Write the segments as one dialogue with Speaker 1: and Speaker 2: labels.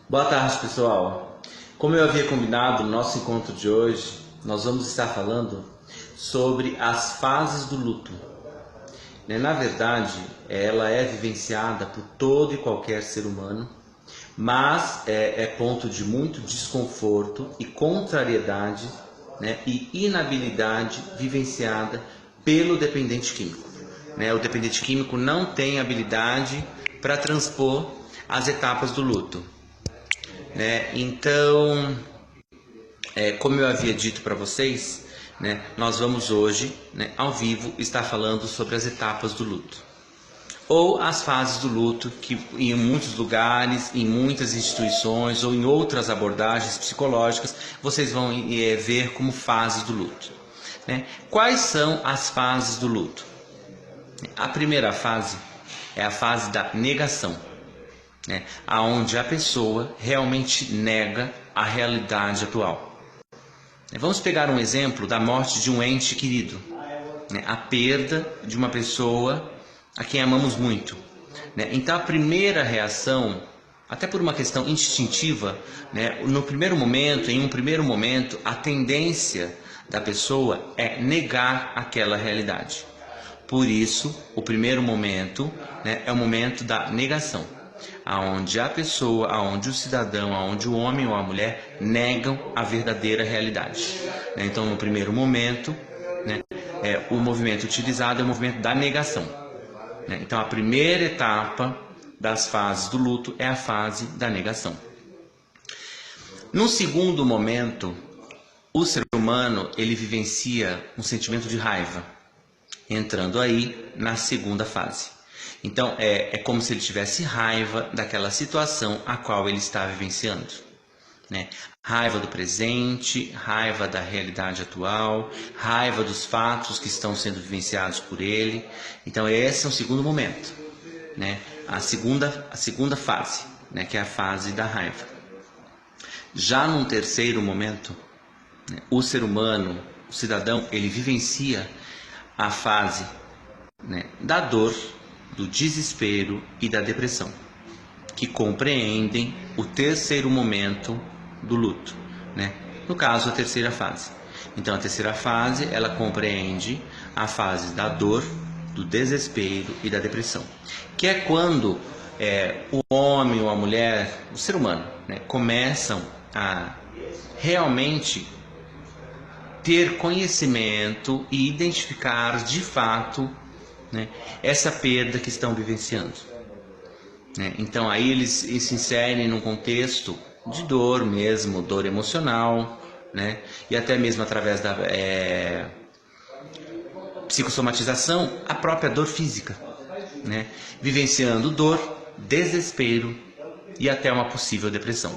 Speaker 1: Boa tarde, pessoal. Como eu havia combinado no nosso encontro de hoje, nós vamos estar falando sobre as fases do luto. Na verdade, ela é vivenciada por todo e qualquer ser humano, mas é ponto de muito desconforto e contrariedade, e inabilidade vivenciada pelo dependente químico. O dependente químico não tem habilidade para transpor as etapas do luto. Então, como eu havia dito para vocês, nós vamos hoje, ao vivo, estar falando sobre as etapas do luto. Ou as fases do luto, que em muitos lugares, em muitas instituições ou em outras abordagens psicológicas, vocês vão ver como fases do luto. Quais são as fases do luto? A primeira fase é a fase da negação. Onde a pessoa realmente nega a realidade atual. Vamos pegar um exemplo da morte de um ente querido, a perda de uma pessoa a quem amamos muito. Então a primeira reação, até por uma questão instintiva, em um primeiro momento, a tendência da pessoa é negar aquela realidade. Por isso, o primeiro momento é o momento da negação. Onde a pessoa, onde o cidadão, onde o homem ou a mulher negam a verdadeira realidade. Então, no primeiro momento, o movimento utilizado é o movimento da negação. Então, a primeira etapa das fases do luto é a fase da negação. No segundo momento, o ser humano ele vivencia um sentimento de raiva, entrando aí na segunda fase. Então, é como se ele tivesse raiva daquela situação a qual ele está vivenciando. Raiva do presente, raiva da realidade atual, raiva dos fatos que estão sendo vivenciados por ele. Então, esse é o segundo momento. A segunda fase, que é a fase da raiva. Já num terceiro momento, o ser humano, o cidadão, ele vivencia a fase da dor, do desespero e da depressão, que compreendem o terceiro momento do luto, no caso a terceira fase. Então a terceira fase ela compreende a fase da dor, do desespero e da depressão, que é quando o homem ou a mulher, o ser humano, começam a realmente ter conhecimento e identificar de fato essa perda que estão vivenciando. Então aí eles se inserem num contexto de dor mesmo, dor emocional, e até mesmo através da psicossomatização, a própria dor física, vivenciando dor, desespero e até uma possível depressão.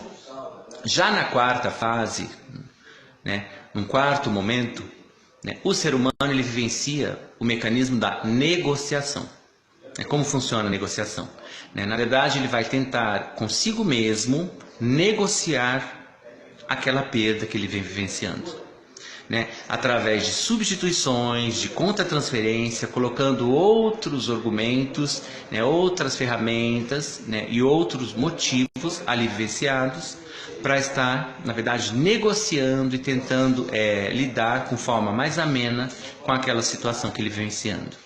Speaker 1: Já na quarta fase, num quarto momento, o ser humano ele vivencia o mecanismo da negociação. Como funciona a negociação? Na verdade, ele vai tentar consigo mesmo negociar aquela perda que ele vem vivenciando. Através de substituições, de contratransferência, colocando outros argumentos, outras ferramentas e outros motivos ali vivenciados, para estar, na verdade, negociando e tentando lidar com forma mais amena com aquela situação que ele vem vivenciando.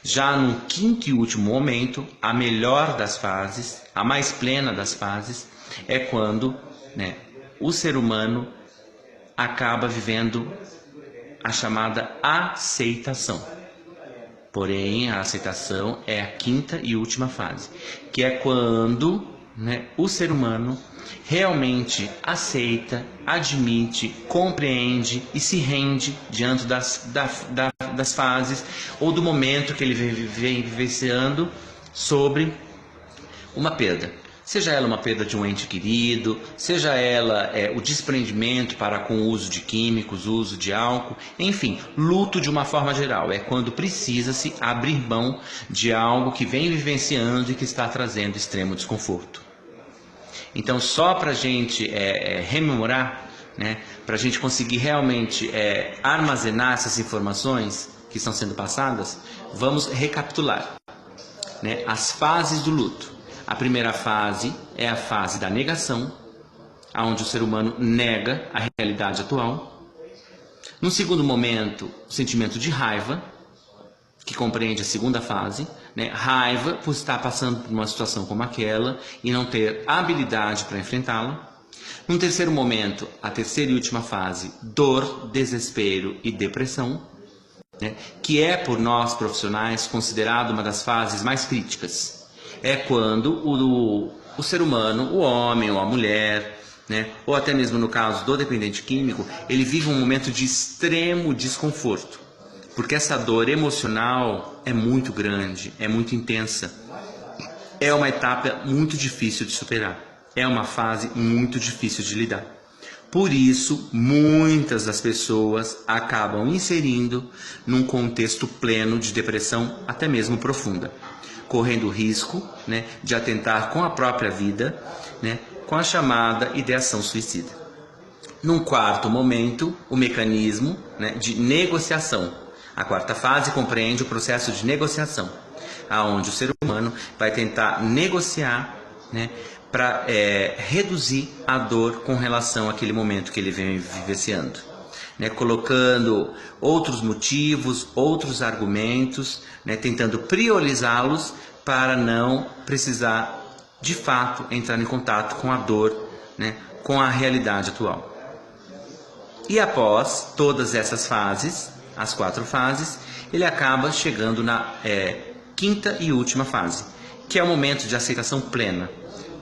Speaker 1: Já no quinto e último momento, a melhor das fases, a mais plena das fases, é quando o ser humano acaba vivendo a chamada aceitação. Porém, a aceitação é a quinta e última fase, que é quando o ser humano realmente aceita, admite, compreende e se rende diante das fases ou do momento que ele vem vivenciando sobre uma perda. Seja ela uma perda de um ente querido, seja ela o desprendimento para com o uso de químicos, o uso de álcool, enfim, luto de uma forma geral. É quando precisa-se abrir mão de algo que vem vivenciando e que está trazendo extremo desconforto. Então, só para a gente rememorar, para a gente conseguir realmente armazenar essas informações, que estão sendo passadas, vamos recapitular, né, as fases do luto. A primeira fase é a fase da negação, onde o ser humano nega a realidade atual. No segundo momento, o sentimento de raiva, que compreende a segunda fase, né? Raiva por estar passando por uma situação como aquela e não ter habilidade para enfrentá-la. No terceiro momento, a terceira e última fase, dor, desespero e depressão, né? Que é por nós profissionais considerado uma das fases mais críticas. É quando o ser humano, o homem ou a mulher, né, ou até mesmo no caso do dependente químico, ele vive um momento de extremo desconforto, porque essa dor emocional é muito grande, é muito intensa, é uma etapa muito difícil de superar, é uma fase muito difícil de lidar. Por isso, muitas das pessoas acabam inserindo num contexto pleno de depressão, até mesmo profunda, correndo o risco, né, de atentar com a própria vida, né, com a chamada ideação suicida. Num quarto momento, o mecanismo, né, de negociação. A quarta fase compreende o processo de negociação, aonde o ser humano vai tentar negociar, né, para reduzir a dor com relação àquele momento que ele vem vivenciando, né, colocando outros motivos, outros argumentos, né, tentando priorizá-los para não precisar de fato entrar em contato com a dor, né, com a realidade atual. E após todas essas fases, as 4 fases, ele acaba chegando na quinta e última fase, que é o momento de aceitação plena,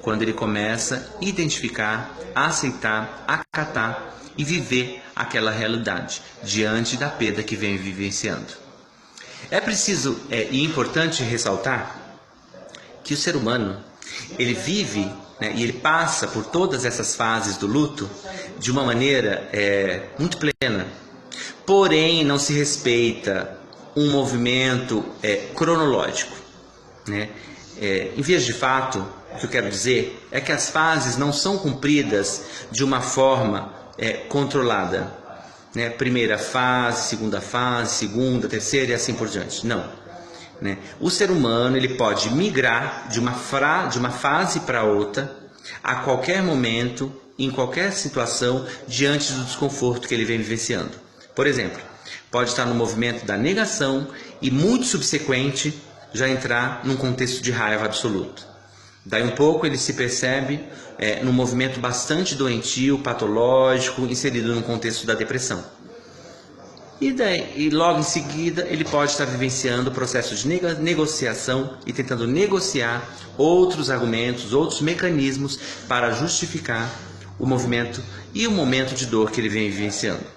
Speaker 1: quando ele começa a identificar, a aceitar, a acatar e viver aquela realidade diante da perda que vem vivenciando. É preciso e importante ressaltar que o ser humano, ele vive, né, e ele passa por todas essas fases do luto de uma maneira muito plena. Porém, não se respeita um movimento cronológico, né? Em vias de fato, o que eu quero dizer é que as fases não são cumpridas de uma forma controlada, né? Primeira fase, segunda, terceira e assim por diante. Não. Né? O ser humano ele pode migrar de uma fase para outra a qualquer momento, em qualquer situação, diante do desconforto que ele vem vivenciando. Por exemplo, pode estar no movimento da negação e muito subsequente já entrar num contexto de raiva absoluta. Daí um pouco ele se percebe num movimento bastante doentio, patológico, inserido num contexto da depressão. E logo em seguida ele pode estar vivenciando o processo de negociação e tentando negociar outros argumentos, outros mecanismos para justificar o movimento e o momento de dor que ele vem vivenciando.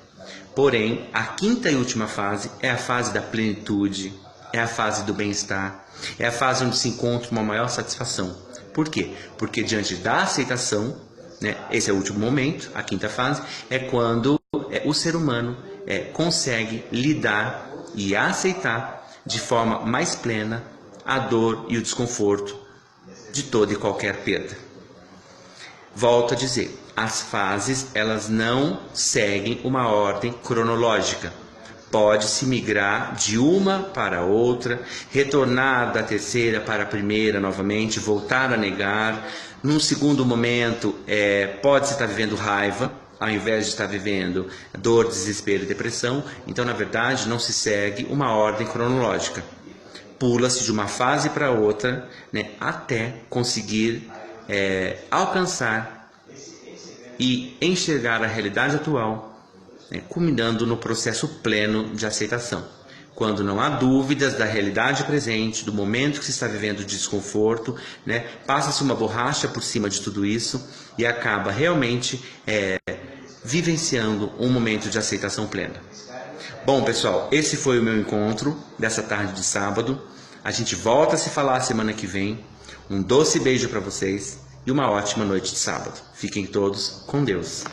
Speaker 1: Porém, a quinta e última fase é a fase da plenitude, é a fase do bem-estar, é a fase onde se encontra uma maior satisfação. Por quê? Porque diante da aceitação, né, esse é o último momento, a quinta fase, é quando o ser humano consegue lidar e aceitar de forma mais plena a dor e o desconforto de toda e qualquer perda. Volto a dizer, as fases elas não seguem uma ordem cronológica. Pode-se migrar de uma para outra, retornar da terceira para a primeira novamente, voltar a negar. Num segundo momento, pode-se estar vivendo raiva, ao invés de estar vivendo dor, desespero e depressão. Então, na verdade, não se segue uma ordem cronológica. Pula-se de uma fase para outra, né, até conseguir alcançar e enxergar a realidade atual, né, culminando no processo pleno de aceitação. Quando não há dúvidas da realidade presente, do momento que se está vivendo de desconforto, né, passa-se uma borracha por cima de tudo isso e acaba realmente vivenciando um momento de aceitação plena. Bom, pessoal, esse foi o meu encontro dessa tarde de sábado. A gente volta a se falar semana que vem. Um doce beijo para vocês e uma ótima noite de sábado. Fiquem todos com Deus.